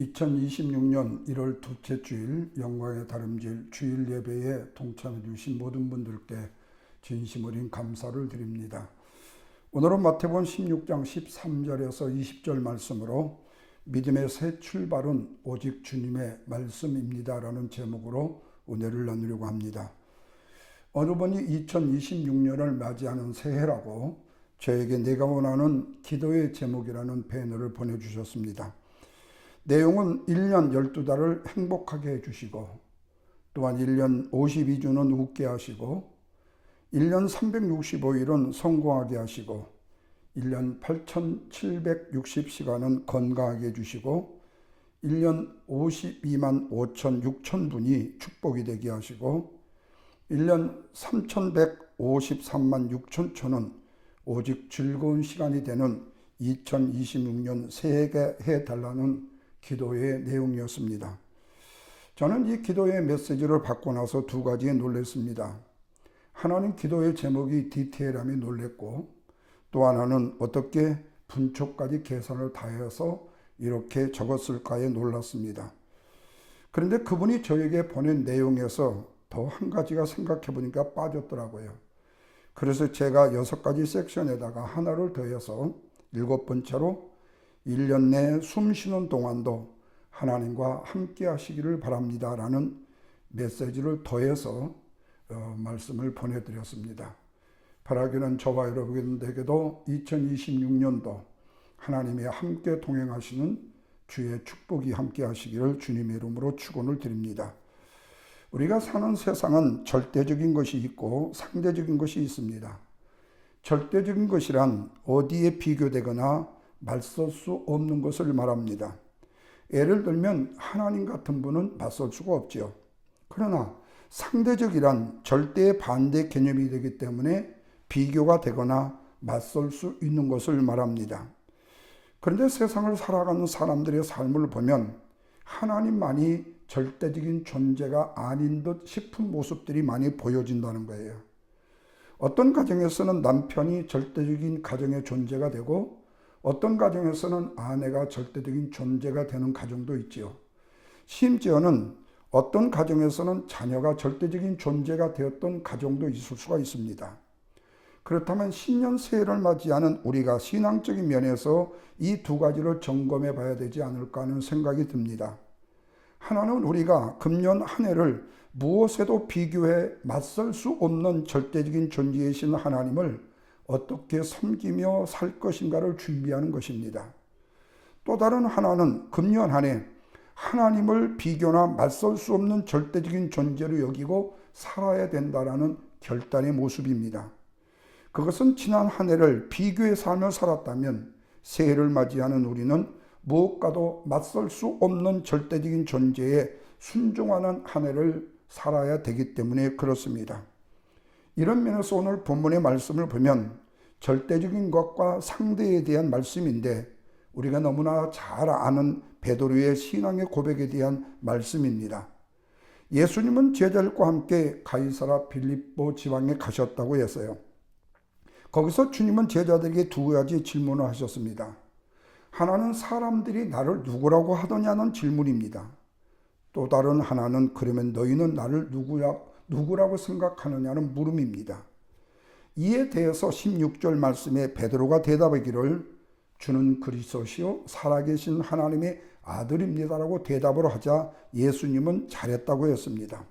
2026년 1월 둘째 주일 영광의 다름질 주일 예배에 동참해 주신 모든 분들께 진심 어린 감사를 드립니다. 오늘은 마태복음 16장 13절에서 20절 말씀으로 믿음의 새 출발은 오직 주님의 말씀입니다 라는 제목으로 은혜를 나누려고 합니다. 어느 분이 2026년을 맞이하는 새해라고 저에게 내가 원하는 기도의 제목이라는 배너를 보내주셨습니다. 내용은 1년 12달을 행복하게 해주시고 또한 1년 52주는 웃게 하시고 1년 365일은 성공하게 하시고 1년 8760시간은 건강하게 해주시고 1년 52만 5천 6천 분이 축복이 되게 하시고 1년 3153만 6천 초는 오직 즐거운 시간이 되는 2026년 새해가 해달라는 기도의 내용이었습니다. 저는 이 기도의 메시지를 받고 나서 두 가지에 놀랐습니다. 하나는 기도의 제목이 디테일함이 놀랬고 또 하나는 어떻게 분초까지 계산을 다해서 이렇게 적었을까에 놀랐습니다. 그런데 그분이 저에게 보낸 내용에서 더 한 가지가 생각해 보니까 빠졌더라고요. 그래서 제가 6가지 섹션에다가 하나를 더해서 7번째로 1년 내 숨 쉬는 동안도 하나님과 함께 하시기를 바랍니다 라는 메시지를 더해서 말씀을 보내드렸습니다. 바라기는 저와 여러분에게도 2026년도 하나님이 함께 동행하시는 주의 축복이 함께 하시기를 주님의 이름으로 축원을 드립니다. 우리가 사는 세상은 절대적인 것이 있고 상대적인 것이 있습니다. 절대적인 것이란 어디에 비교되거나 맞설 수 없는 것을 말합니다. 예를 들면 하나님 같은 분은 맞설 수가 없죠. 그러나 상대적이란 절대의 반대 개념이 되기 때문에 비교가 되거나 맞설 수 있는 것을 말합니다. 그런데 세상을 살아가는 사람들의 삶을 보면 하나님만이 절대적인 존재가 아닌 듯 싶은 모습들이 많이 보여진다는 거예요. 어떤 가정에서는 남편이 절대적인 가정의 존재가 되고 어떤 가정에서는 아내가 절대적인 존재가 되는 가정도 있지요. 심지어는 어떤 가정에서는 자녀가 절대적인 존재가 되었던 가정도 있을 수가 있습니다. 그렇다면 신년 새해를 맞이하는 우리가 신앙적인 면에서 이 두 가지를 점검해 봐야 되지 않을까 하는 생각이 듭니다. 하나는 우리가 금년 한 해를 무엇에도 비교해 맞설 수 없는 절대적인 존재이신 하나님을 어떻게 섬기며 살 것인가를 준비하는 것입니다. 또 다른 하나는 금년 한 해 하나님을 비교나 맞설 수 없는 절대적인 존재로 여기고 살아야 된다라는 결단의 모습입니다. 그것은 지난 한 해를 비교의 삶을 살았다면 새해를 맞이하는 우리는 무엇과도 맞설 수 없는 절대적인 존재에 순종하는 한 해를 살아야 되기 때문에 그렇습니다. 이런 면에서 오늘 본문의 말씀을 보면 절대적인 것과 상대에 대한 말씀인데 우리가 너무나 잘 아는 베드로의 신앙의 고백에 대한 말씀입니다. 예수님은 제자들과 함께 가이사라 빌립보 지방에 가셨다고 했어요. 거기서 주님은 제자들에게 두 가지 질문을 하셨습니다. 하나는 사람들이 나를 누구라고 하더냐는 질문입니다. 또 다른 하나는 그러면 너희는 나를 누구라고 생각하느냐는 물음입니다. 이에 대해서 16절 말씀에 베드로가 대답하기를 주는 그리스도시요 살아계신 하나님의 아들입니다라고 대답을 하자 예수님은 잘했다고 했습니다.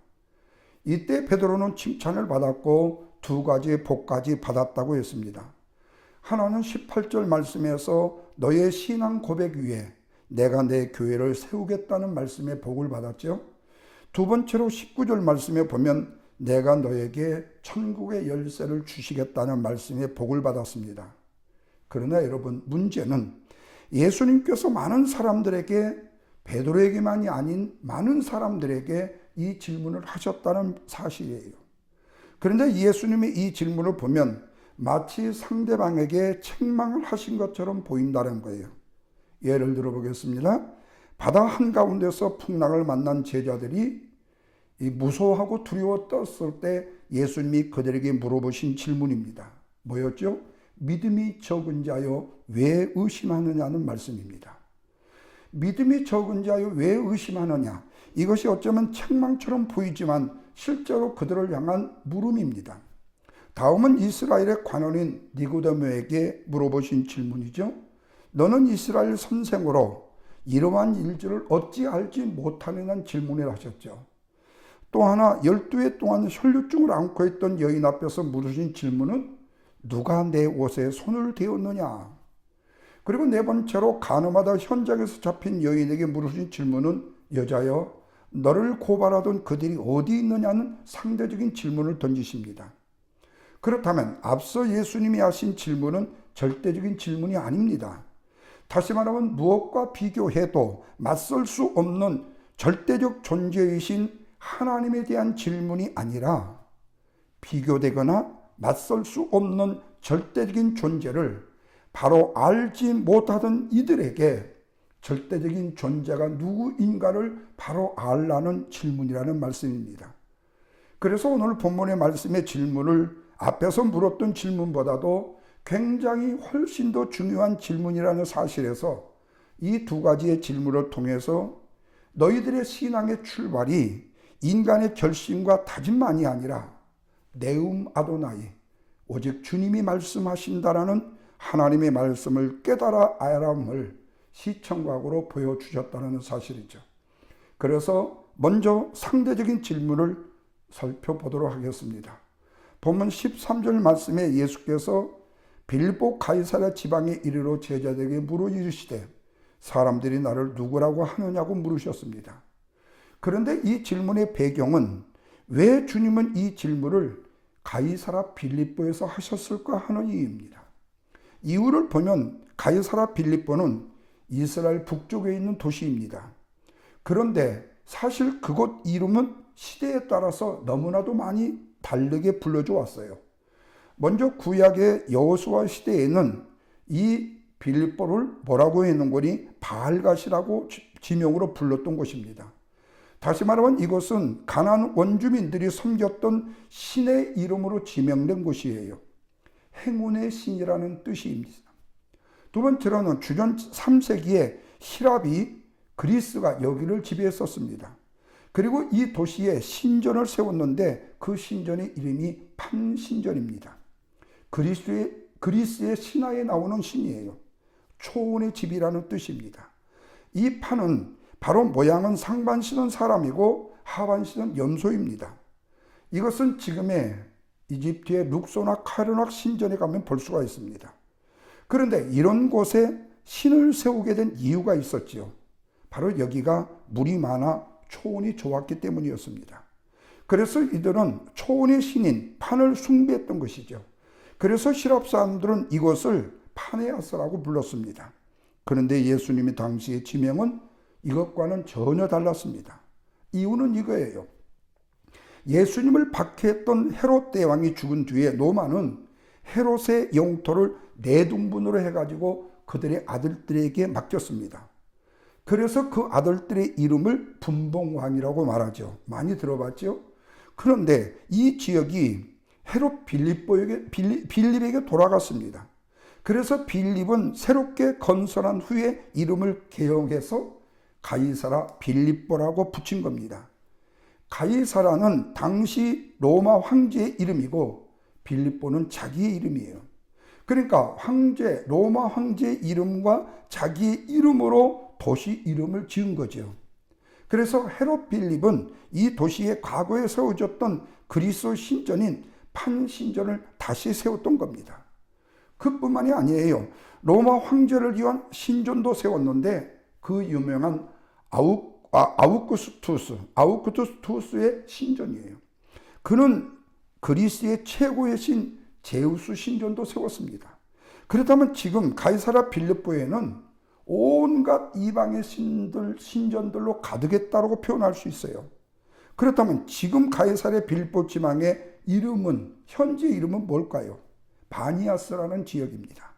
이때 베드로는 칭찬을 받았고 두 가지의 복까지 받았다고 했습니다. 하나는 18절 말씀에서 너의 신앙 고백 위에 내가 내 교회를 세우겠다는 말씀에 복을 받았죠. 두 번째로 19절 말씀에 보면 내가 너에게 천국의 열쇠를 주시겠다는 말씀에 복을 받았습니다. 그러나 여러분 문제는 예수님께서 많은 사람들에게 베드로에게만이 아닌 많은 사람들에게 이 질문을 하셨다는 사실이에요. 그런데 예수님이 이 질문을 보면 마치 상대방에게 책망을 하신 것처럼 보인다는 거예요. 예를 들어 보겠습니다. 바다 한가운데서 풍랑을 만난 제자들이 무서워하고 두려워 떴을 때 예수님이 그들에게 물어보신 질문입니다. 뭐였죠? 믿음이 적은 자여 왜 의심하느냐는 말씀입니다. 믿음이 적은 자여 왜 의심하느냐? 이것이 어쩌면 책망처럼 보이지만 실제로 그들을 향한 물음입니다. 다음은 이스라엘의 관원인 니고데모에게 물어보신 질문이죠. 너는 이스라엘 선생으로 이러한 일들을 어찌 알지 못하느냐는 질문을 하셨죠. 또 하나 12해 동안 혈류증을 앓고 있던 여인 앞에서 물으신 질문은 누가 내 옷에 손을 대었느냐? 그리고 네 번째로 가늠하다 현장에서 잡힌 여인에게 물으신 질문은 여자여 너를 고발하던 그들이 어디 있느냐는 상대적인 질문을 던지십니다. 그렇다면 앞서 예수님이 하신 질문은 절대적인 질문이 아닙니다. 다시 말하면 무엇과 비교해도 맞설 수 없는 절대적 존재이신 하나님에 대한 질문이 아니라 비교되거나 맞설 수 없는 절대적인 존재를 바로 알지 못하던 이들에게 절대적인 존재가 누구인가를 바로 알라는 질문이라는 말씀입니다. 그래서 오늘 본문의 말씀의 질문을 앞에서 물었던 질문보다도 굉장히 훨씬 더 중요한 질문이라는 사실에서 이 두 가지의 질문을 통해서 너희들의 신앙의 출발이 인간의 결심과 다짐만이 아니라 네움 아도나이 오직 주님이 말씀하신다라는 하나님의 말씀을 깨달아 알아함을 시청각으로 보여주셨다는 사실이죠. 그래서 먼저 상대적인 질문을 살펴보도록 하겠습니다. 본문 13절 말씀에 예수께서 빌립보 가이사랴 지방에 이르러 제자들에게 물어 이르시되 사람들이 나를 누구라고 하느냐고 물으셨습니다. 그런데 이 질문의 배경은 왜 주님은 이 질문을 가이사랴 빌립보에서 하셨을까 하는 이유입니다. 이유를 보면 가이사랴 빌립보는 이스라엘 북쪽에 있는 도시입니다. 그런데 사실 그곳 이름은 시대에 따라서 너무나도 많이 다르게 불려져 왔어요. 먼저 구약의 여호수아 시대에는 이 빌립보를 뭐라고 했는 거니 바알갓이라고 지명으로 불렀던 곳입니다. 다시 말하면 이곳은 가나안 원주민들이 섬겼던 신의 이름으로 지명된 곳이에요. 행운의 신이라는 뜻입니다. 두 번째로는 주전 3세기에 히랍이 그리스가 여기를 지배했었습니다. 그리고 이 도시에 신전을 세웠는데 그 신전의 이름이 판신전입니다. 그리스의 신화에 나오는 신이에요. 초원의 집이라는 뜻입니다. 이 판은 바로 모양은 상반신은 사람이고 하반신은 염소입니다. 이것은 지금의 이집트의 룩소나 카르낙 신전에 가면 볼 수가 있습니다. 그런데 이런 곳에 신을 세우게 된 이유가 있었지요. 바로 여기가 물이 많아 초원이 좋았기 때문이었습니다. 그래서 이들은 초원의 신인 판을 숭배했던 것이죠. 그래서 히랍 사람들은 이것을 파네아스라고 불렀습니다. 그런데 예수님이 당시의 지명은 이것과는 전혀 달랐습니다. 이유는 이거예요. 예수님을 박해했던 헤롯 대왕이 죽은 뒤에 로마는 헤롯의 영토를 내등분으로 해가지고 그들의 아들들에게 맡겼습니다. 그래서 그 아들들의 이름을 분봉왕이라고 말하죠. 많이 들어봤죠? 그런데 이 지역이 헤롯 빌립에게 돌아갔습니다. 그래서 빌립은 새롭게 건설한 후에 이름을 개혁해서 가이사랴 빌립보라고 붙인 겁니다. 가이사랴는 당시 로마 황제의 이름이고 빌립보는 자기의 이름이에요. 그러니까 로마 황제의 이름과 자기의 이름으로 도시 이름을 지은 거죠. 그래서 헤롯 빌립은 이 도시에 과거에 세워졌던 그리스도 신전인 판신전을 다시 세웠던 겁니다. 그뿐만이 아니에요. 로마 황제를 위한 신전도 세웠는데 그 유명한 아우구스투스의 신전이에요. 그는 그리스의 최고의 신 제우스 신전도 세웠습니다. 그렇다면 지금 가이사랴 빌립보에는 온갖 이방의 신전들로 가득했다고 표현할 수 있어요. 그렇다면 지금 가이사랴 빌립보 지방의 현재 이름은 뭘까요? 바니아스라는 지역입니다.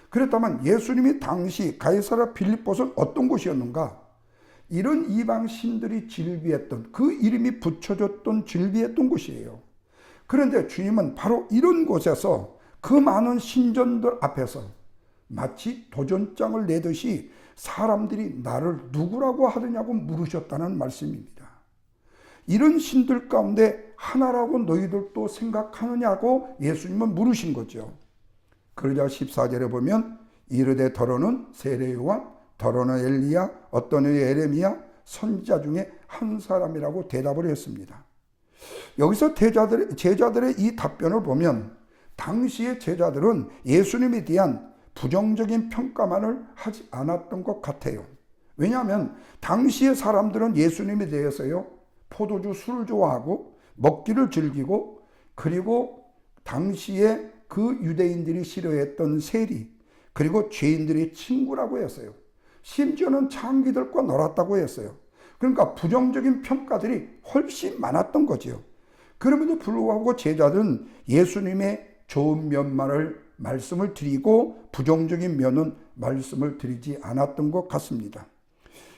그렇다면 예수님이 당시 가이사랴 빌립보는 어떤 곳이었는가? 이런 이방 신들이 질비했던, 그 이름이 붙여졌던 질비했던 곳이에요. 그런데 주님은 바로 이런 곳에서 그 많은 신전들 앞에서 마치 도전장을 내듯이 사람들이 나를 누구라고 하느냐고 물으셨다는 말씀입니다. 이런 신들 가운데 하나라고 너희들도 생각하느냐고 예수님은 물으신 거죠. 그러자 14절에 보면 이르되 더러는 세례 요한, 더러는 엘리야, 어떤 의 에레미야, 선지자 중에 한 사람이라고 대답을 했습니다. 여기서 제자들의 이 답변을 보면 당시의 제자들은 예수님에 대한 부정적인 평가만을 하지 않았던 것 같아요. 왜냐하면 당시의 사람들은 예수님에 대해서요, 포도주 술을 좋아하고 먹기를 즐기고, 그리고 당시에 그 유대인들이 싫어했던 세리, 그리고 죄인들의 친구라고 했어요. 심지어는 창기들과 놀았다고 했어요. 그러니까 부정적인 평가들이 훨씬 많았던 거죠. 그럼에도 불구하고 제자들은 예수님의 좋은 면만을 말씀을 드리고 부정적인 면은 말씀을 드리지 않았던 것 같습니다.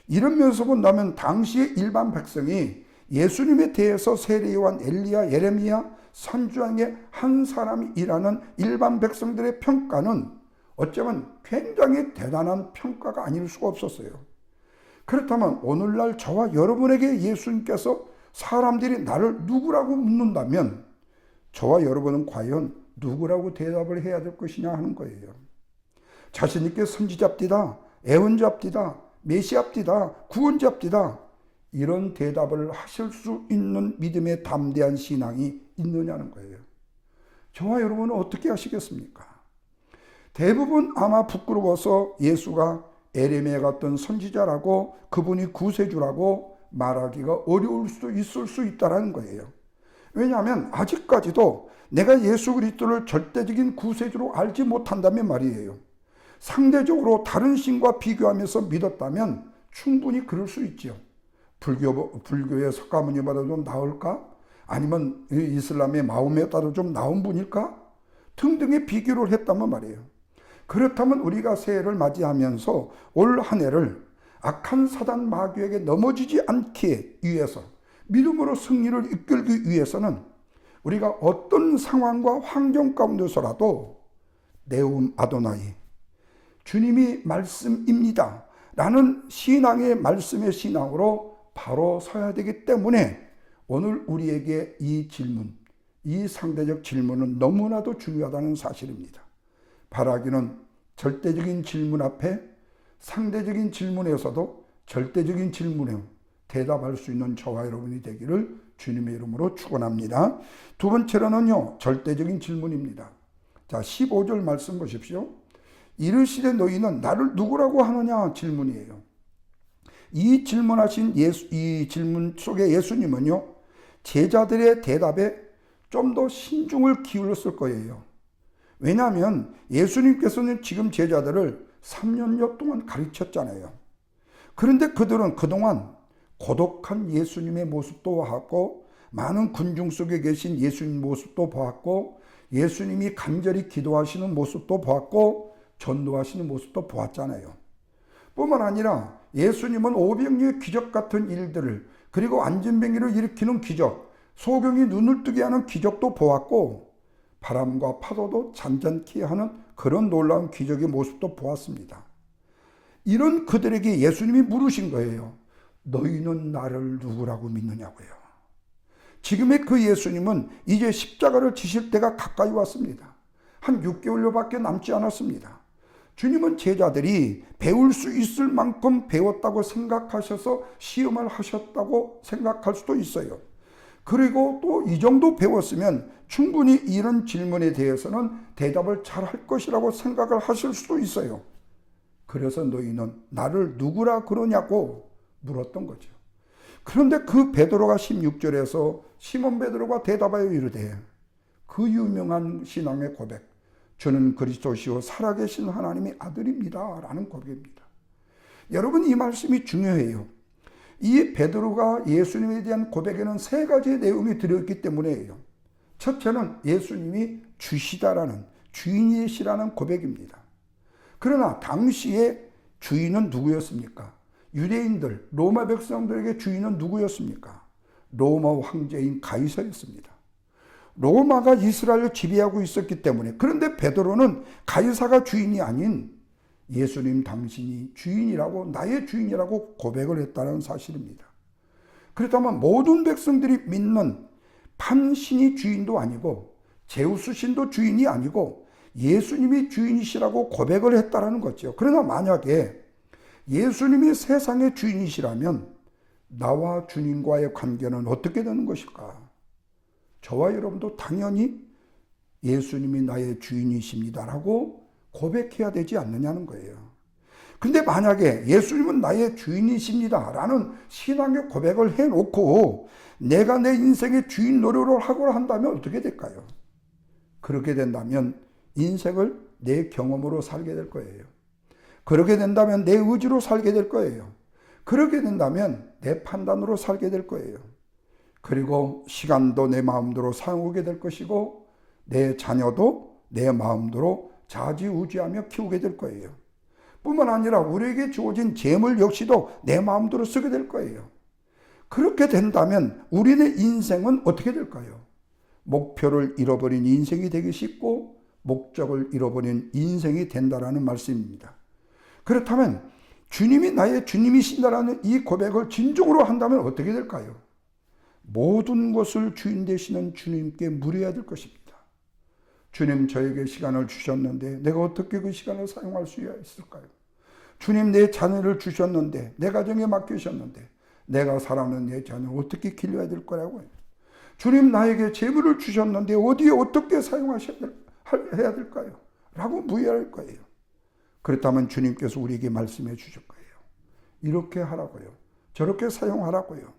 이런 면에서 본다면 당시의 일반 백성이 예수님에 대해서 세례 요한, 엘리야, 예레미야, 선지자의 한 사람이라는 일반 백성들의 평가는 어쩌면 굉장히 대단한 평가가 아닐 수가 없었어요. 그렇다면 오늘날 저와 여러분에게 예수님께서 사람들이 나를 누구라고 묻는다면 저와 여러분은 과연 누구라고 대답을 해야 될 것이냐 하는 거예요. 자신 있게 선지자입디다, 애원자입디다, 메시아입디다, 구원자입디다, 이런 대답을 하실 수 있는 믿음의 담대한 신앙이 있느냐는 거예요. 저와 여러분은 어떻게 하시겠습니까? 대부분 아마 부끄러워서 예수가 에레미야 같은 선지자라고, 그분이 구세주라고 말하기가 어려울 수도 있을 수 있다는 거예요. 왜냐하면 아직까지도 내가 예수 그리스도를 절대적인 구세주로 알지 못한다면 말이에요. 상대적으로 다른 신과 비교하면서 믿었다면 충분히 그럴 수 있죠. 불교의 석가모니보다 좀 나을까? 아니면 이슬람의 마호메보다 좀 나은 분일까? 등등의 비교를 했다면 말이에요. 그렇다면 우리가 새해를 맞이하면서 올 한 해를 악한 사단 마귀에게 넘어지지 않기 위해서, 믿음으로 승리를 이끌기 위해서는 우리가 어떤 상황과 환경 가운데서라도 네움 아도나이, 주님이 말씀입니다 라는 신앙의 말씀의 신앙으로 바로 서야 되기 때문에 오늘 우리에게 이 질문, 이 상대적 질문은 너무나도 중요하다는 사실입니다. 바라기는 절대적인 질문 앞에 상대적인 질문에서도 절대적인 질문에 대답할 수 있는 저와 여러분이 되기를 주님의 이름으로 축원합니다. 두 번째로는요, 절대적인 질문입니다. 자, 15절 말씀 보십시오. 이르시되 너희는 나를 누구라고 하느냐 질문이에요. 이 질문하신 이 질문 속에 예수님은요, 제자들의 대답에 좀 더 신중을 기울였을 거예요. 왜냐하면 예수님께서는 지금 제자들을 3년여 동안 가르쳤잖아요. 그런데 그들은 그동안 고독한 예수님의 모습도 보았고, 많은 군중 속에 계신 예수님 모습도 보았고, 예수님이 간절히 기도하시는 모습도 보았고, 전도하시는 모습도 보았잖아요. 뿐만 아니라 예수님은 오병이의 기적 같은 일들을, 그리고 안진뱅이를 일으키는 기적, 소경이 눈을 뜨게 하는 기적도 보았고, 바람과 파도도 잔잔케 하는 그런 놀라운 기적의 모습도 보았습니다. 이런 그들에게 예수님이 물으신 거예요. 너희는 나를 누구라고 믿느냐고요. 지금의 그 예수님은 이제 십자가를 지실 때가 가까이 왔습니다. 한 6개월여밖에 남지 않았습니다. 주님은 제자들이 배울 수 있을 만큼 배웠다고 생각하셔서 시험을 하셨다고 생각할 수도 있어요. 그리고 또 이 정도 배웠으면 충분히 이런 질문에 대해서는 대답을 잘 할 것이라고 생각을 하실 수도 있어요. 그래서 너희는 나를 누구라 그러냐고 물었던 거죠. 그런데 그 베드로가 16절에서 시몬 베드로가 대답하여 이르되, 그 유명한 신앙의 고백, 저는 그리스도시요 살아계신 하나님의 아들입니다 라는 고백입니다. 여러분, 이 말씀이 중요해요. 이 베드로가 예수님에 대한 고백에는 세 가지의 내용이 들어있기 때문이에요. 첫째는 예수님이 주시다라는, 주인이시라는 고백입니다. 그러나 당시에 주인은 누구였습니까? 유대인들, 로마 백성들에게 주인은 누구였습니까? 로마 황제인 가이사였습니다. 로마가 이스라엘을 지배하고 있었기 때문에, 그런데 베드로는 가이사가 주인이 아닌 예수님 당신이 주인이라고, 나의 주인이라고 고백을 했다는 사실입니다. 그렇다면 모든 백성들이 믿는 판신이 주인도 아니고 제우스 신도 주인이 아니고 예수님이 주인이시라고 고백을 했다는 거죠. 그러나 만약에 예수님이 세상의 주인이시라면 나와 주님과의 관계는 어떻게 되는 것일까? 저와 여러분도 당연히 예수님이 나의 주인이십니다라고 고백해야 되지 않느냐는 거예요. 근데 만약에 예수님은 나의 주인이십니다라는 신앙의 고백을 해놓고 내가 내 인생의 주인 노릇을 하고 한다면 어떻게 될까요? 그렇게 된다면 인생을 내 경험으로 살게 될 거예요. 그렇게 된다면 내 의지로 살게 될 거예요. 그렇게 된다면 내 판단으로 살게 될 거예요. 그리고 시간도 내 마음대로 사용하게 될 것이고 내 자녀도 내 마음대로 좌지우지하며 키우게 될 거예요. 뿐만 아니라 우리에게 주어진 재물 역시도 내 마음대로 쓰게 될 거예요. 그렇게 된다면 우리의 인생은 어떻게 될까요? 목표를 잃어버린 인생이 되기 쉽고 목적을 잃어버린 인생이 된다라는 말씀입니다. 그렇다면 주님이 나의 주님이신다라는 이 고백을 진정으로 한다면 어떻게 될까요? 모든 것을 주인 되시는 주님께 물어야 될 것입니다. 주님, 저에게 시간을 주셨는데 내가 어떻게 그 시간을 사용할 수 있을까요? 주님, 내 자녀를 주셨는데 내 가정에 맡기셨는데 내가 사랑하는 내 자녀를 어떻게 길러야 될 거라고요? 주님, 나에게 재물을 주셨는데 어디에 어떻게 해야 될까요? 라고 물어야 거예요. 그렇다면 주님께서 우리에게 말씀해 주실 거예요. 이렇게 하라고요. 저렇게 사용하라고요.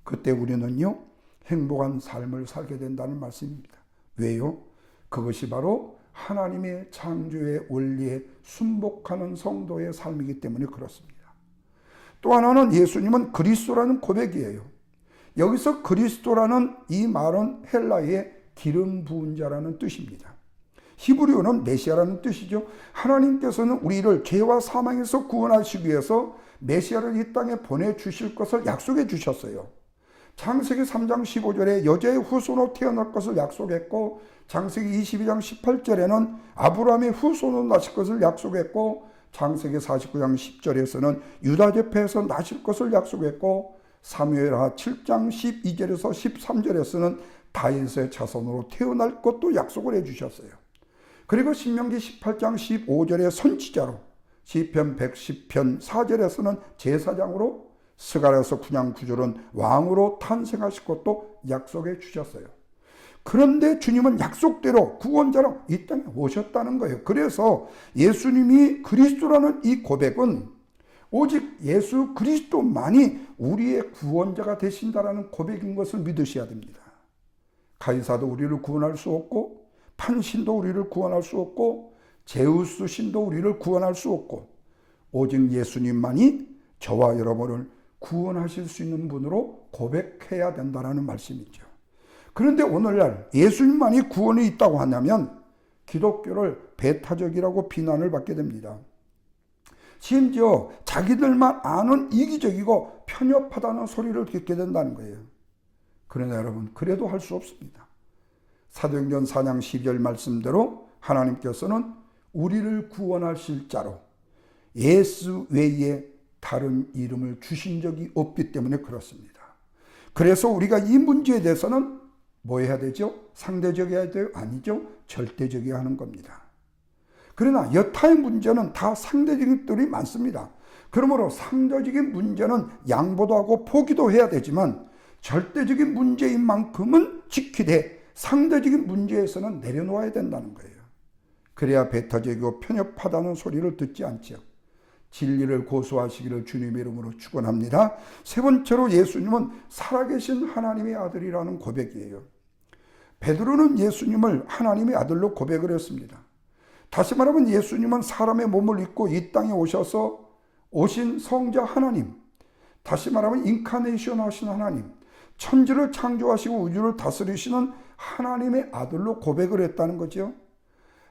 그때 우리는요, 행복한 삶을 살게 된다는 말씀입니다. 왜요? 그것이 바로 하나님의 창조의 원리에 순복하는 성도의 삶이기 때문에 그렇습니다. 또 하나는 예수님은 그리스도라는 고백이에요. 여기서 그리스도라는 이 말은 헬라의 기름 부은 자라는 뜻입니다. 히브리어는 메시아라는 뜻이죠. 하나님께서는 우리를 죄와 사망에서 구원하시기 위해서 메시아를 이 땅에 보내주실 것을 약속해 주셨어요. 창세기 3장 15절에 여자의 후손으로 태어날 것을 약속했고, 창세기 22장 18절에는 아브라함의 후손으로 나실 것을 약속했고, 창세기 49장 10절에서는 유다 지파에서 나실 것을 약속했고, 사무엘하 7장 12절에서 13절에서는 다윗의 자손으로 태어날 것도 약속을 해주셨어요. 그리고 신명기 18장 15절에 선지자로, 시편 110편 4절에서는 제사장으로, 스가랴서 9장 9절은 왕으로 탄생하실 것도 약속해 주셨어요. 그런데 주님은 약속대로 구원자로 이 땅에 오셨다는 거예요. 그래서 예수님이 그리스도라는 이 고백은 오직 예수 그리스도만이 우리의 구원자가 되신다라는 고백인 것을 믿으셔야 됩니다. 가이사도 우리를 구원할 수 없고, 판신도 우리를 구원할 수 없고, 제우스 신도 우리를 구원할 수 없고, 오직 예수님만이 저와 여러분을 구원하실 수 있는 분으로 고백해야 된다는 말씀이죠. 그런데 오늘날 예수님만이 구원이 있다고 하냐면 기독교를 배타적이라고 비난을 받게 됩니다. 심지어 자기들만 아는 이기적이고 편협하다는 소리를 듣게 된다는 거예요. 그러나 여러분, 그래도 할 수 없습니다. 사도행전 4장 12절 말씀대로 하나님께서는 우리를 구원하실 자로 예수 외에 다른 이름을 주신 적이 없기 때문에 그렇습니다. 그래서 우리가 이 문제에 대해서는 뭐 해야 되죠? 상대적이어야 돼요? 아니죠. 절대적이어야 하는 겁니다. 그러나 여타의 문제는 다 상대적인 것들이 많습니다. 그러므로 상대적인 문제는 양보도 하고 포기도 해야 되지만 절대적인 문제인 만큼은 지키되 상대적인 문제에서는 내려놓아야 된다는 거예요. 그래야 배타적이고 편협하다는 소리를 듣지 않죠. 진리를 고수하시기를 주님의 이름으로 축원합니다. 세 번째로 예수님은 살아계신 하나님의 아들이라는 고백이에요. 베드로는 예수님을 하나님의 아들로 고백을 했습니다. 다시 말하면 예수님은 사람의 몸을 입고 이 땅에 오셔서 오신 성자 하나님, 다시 말하면 인카네이션 하신 하나님, 천지를 창조하시고 우주를 다스리시는 하나님의 아들로 고백을 했다는 거죠.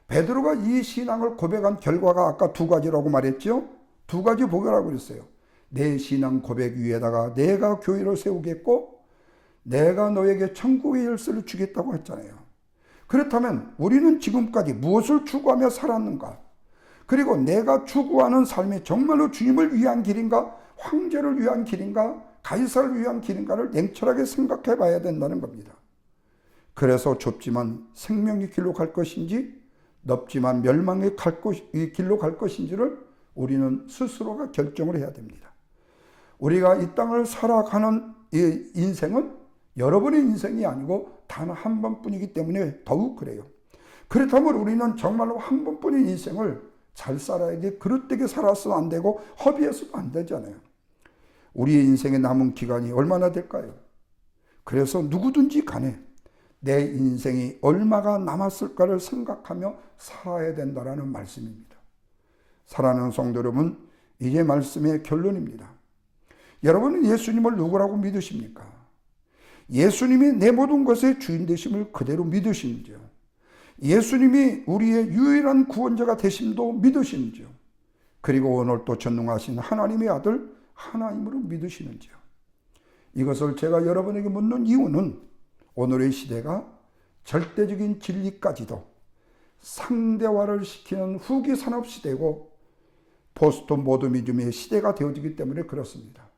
베드로가 이 신앙을 고백한 결과가 아까 두 가지라고 말했죠. 두 가지 보고라고 그랬어요. 내 신앙 고백 위에다가 내가 교회를 세우겠고 내가 너에게 천국의 열쇠를 주겠다고 했잖아요. 그렇다면 우리는 지금까지 무엇을 추구하며 살았는가? 그리고 내가 추구하는 삶이 정말로 주님을 위한 길인가, 황제를 위한 길인가, 가이사를 위한 길인가를 냉철하게 생각해 봐야 된다는 겁니다. 그래서 좁지만 생명의 길로 갈 것인지, 넓지만 멸망의 길로 갈 것인지를 우리는 스스로가 결정을 해야 됩니다. 우리가 이 땅을 살아가는 이 인생은 여러분의 인생이 아니고 단 한 번뿐이기 때문에 더욱 그래요. 그렇다면 우리는 정말로 한 번뿐인 인생을 잘 살아야 돼. 그릇되게 살아서는 안 되고 허비해서도 안 되잖아요. 우리의 인생의 남은 기간이 얼마나 될까요? 그래서 누구든지 간에 내 인생이 얼마가 남았을까를 생각하며 살아야 된다라는 말씀입니다. 사랑하는 성도 여러분, 이게 말씀의 결론입니다. 여러분은 예수님을 누구라고 믿으십니까? 예수님이 내 모든 것의 주인 되심을 그대로 믿으시는지요? 예수님이 우리의 유일한 구원자가 되심도 믿으시는지요? 그리고 오늘 또 전능하신 하나님의 아들 하나님으로 믿으시는지요? 이것을 제가 여러분에게 묻는 이유는 오늘의 시대가 절대적인 진리까지도 상대화를 시키는 후기 산업 시대고 포스트 모더니즘의 시대가 되어지기 때문에 그렇습니다.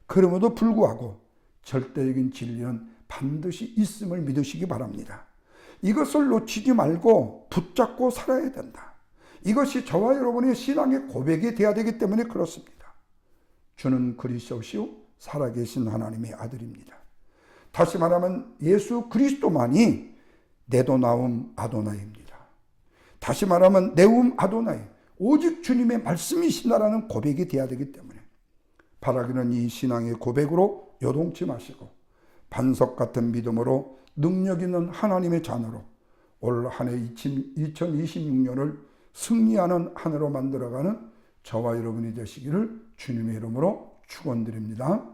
그럼에도 불구하고 절대적인 진리는 반드시 있음을 믿으시기 바랍니다. 이것을 놓치지 말고 붙잡고 살아야 된다. 이것이 저와 여러분의 신앙의 고백이 되어야 되기 때문에 그렇습니다. 주는 그리스도시요 살아계신 하나님의 아들입니다. 다시 말하면 예수 그리스도만이 내도나움 아도나이입니다. 다시 말하면 네움 아도나이, 오직 주님의 말씀이시다라는 고백이 되어야 되기 때문에 바라기는 이 신앙의 고백으로 요동치 마시고 반석 같은 믿음으로 능력 있는 하나님의 자녀로 올 한 해 2026년을 승리하는 한 해로 만들어가는 저와 여러분이 되시기를 주님의 이름으로 축원드립니다.